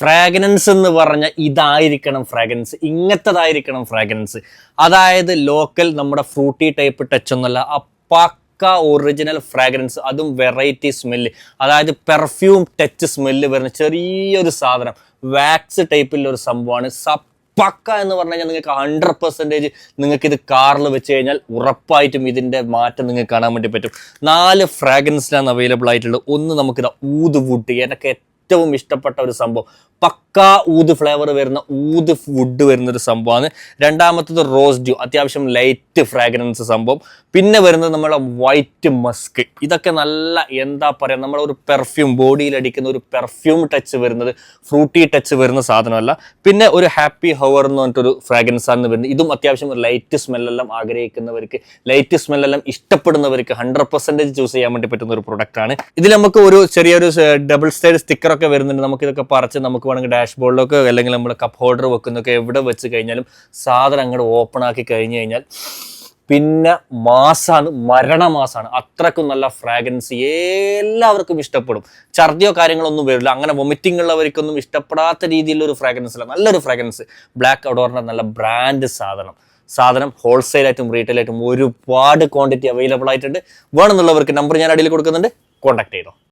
Fragrance എന്ന് പറഞ്ഞാൽ ഇതായിരിക്കണം ഫ്രാഗ്രൻസ്, ഇങ്ങനത്തതായിരിക്കണം ഫ്രാഗ്രൻസ്. അതായത് ലോക്കൽ നമ്മുടെ ഫ്രൂട്ടി ടൈപ്പ് ടച്ച് ഒന്നുമല്ല, പക്ക ഒറിജിനൽ ഫ്രാഗ്രൻസ്, അതും വെറൈറ്റി സ്മെല്ല്. അതായത് പെർഫ്യൂം ടച്ച് സ്മെല്ല് വരുന്ന ചെറിയൊരു സാധനം, വാക്സ് ടൈപ്പിലുള്ള ഒരു സംഭവമാണ്. പക്ക എന്ന് പറഞ്ഞു കഴിഞ്ഞാൽ നിങ്ങൾക്ക് 100% നിങ്ങൾക്ക് ഇത് കാറിൽ വെച്ച് കഴിഞ്ഞാൽ ഉറപ്പായിട്ടും ഇതിൻ്റെ മാറ്റം നിങ്ങൾക്ക് കാണാൻ വേണ്ടി പറ്റും. 4 ഫ്രാഗ്രൻസിലാണ് അവൈലബിൾ ആയിട്ടുള്ളത്. ഒന്ന് നമുക്കിത് ഊത് വുഡ്, എനിക്ക് ഏറ്റവും ഇഷ്ടപ്പെട്ട ഒരു സംഭവം, പക്കാ ഊത് ഫ്ലേവർ വരുന്ന ഊത് വുഡ് വരുന്നൊരു സംഭവമാണ്. രണ്ടാമത്തത് റോസ് ഡ്യൂ, അത്യാവശ്യം ലൈറ്റ് ഫ്രാഗ്രൻസ് സംഭവം. പിന്നെ വരുന്നത് നമ്മളെ വൈറ്റ് മസ്ക്. ഇതൊക്കെ നല്ല എന്താ പറയുക, നമ്മളെ ഒരു പെർഫ്യൂം, ബോഡിയിൽ അടിക്കുന്ന ഒരു പെർഫ്യൂം ടച്ച് വരുന്നത്, ഫ്രൂട്ടി ടച്ച് വരുന്ന സാധനമല്ല. പിന്നെ ഒരു ഹാപ്പി ഹവർ എന്ന് പറഞ്ഞിട്ടൊരു ഫ്രാഗ്രൻസ് ആണ് വരുന്നത്. ഇതും അത്യാവശ്യം ലൈറ്റ് സ്മെല്ലെല്ലാം ആഗ്രഹിക്കുന്നവർക്ക്, ലൈറ്റ് സ്മെല്ലെല്ലാം ഇഷ്ടപ്പെടുന്നവർക്ക് 100% ചൂസ് ചെയ്യാൻ വേണ്ടി പറ്റുന്ന ഒരു പ്രൊഡക്റ്റ് ആണ്. ഇതിൽ നമുക്ക് ഒരു ചെറിയൊരു ഡബിൾ സൈഡ് സ്റ്റിക്കറൊക്കെ വരുന്നുണ്ട്. നമുക്ക് ഇതൊക്കെ പറിച്ച് നമുക്ക് വേണമെങ്കിൽ ഡാഷ് ബോർഡിലൊക്കെ അല്ലെങ്കിൽ നമ്മൾ കപ്പ് ഹോൾഡർ വെക്കുന്നൊക്കെ എവിടെ വെച്ച് കഴിഞ്ഞാലും സാധനം അങ്ങോട്ട് ഓപ്പൺ ആക്കി കഴിഞ്ഞ് കഴിഞ്ഞാൽ പിന്നെ മാസാണ്, മരണമാസാണ്. അത്രക്കും നല്ല ഫ്രാഗ്രൻസ്, എല്ലാവർക്കും ഇഷ്ടപ്പെടും. ഛർദിയോ കാര്യങ്ങളൊന്നും വരില്ല. അങ്ങനെ വൊമിറ്റിംഗ് ഉള്ളവർക്കൊന്നും ഇഷ്ടപ്പെടാത്ത രീതിയിലുള്ള ഒരു ഫ്രാഗ്രൻസ് അല്ല, നല്ലൊരു ഫ്രാഗ്രൻസ്. ബ്ലാക്ക് ഔഡോറിൻ്റെ നല്ല ബ്രാൻഡ് സാധനം ഹോൾസെയിലായിട്ടും റീറ്റെയിലായിട്ടും ഒരുപാട് ക്വാണ്ടിറ്റി അവൈലബിൾ ആയിട്ടുണ്ട്. വേണമെന്നുള്ളവർക്ക് നമ്പർ ഞാൻ അടിയിൽ കൊടുക്കുന്നുണ്ട്, കോൺടാക്ട് ചെയ്തോ.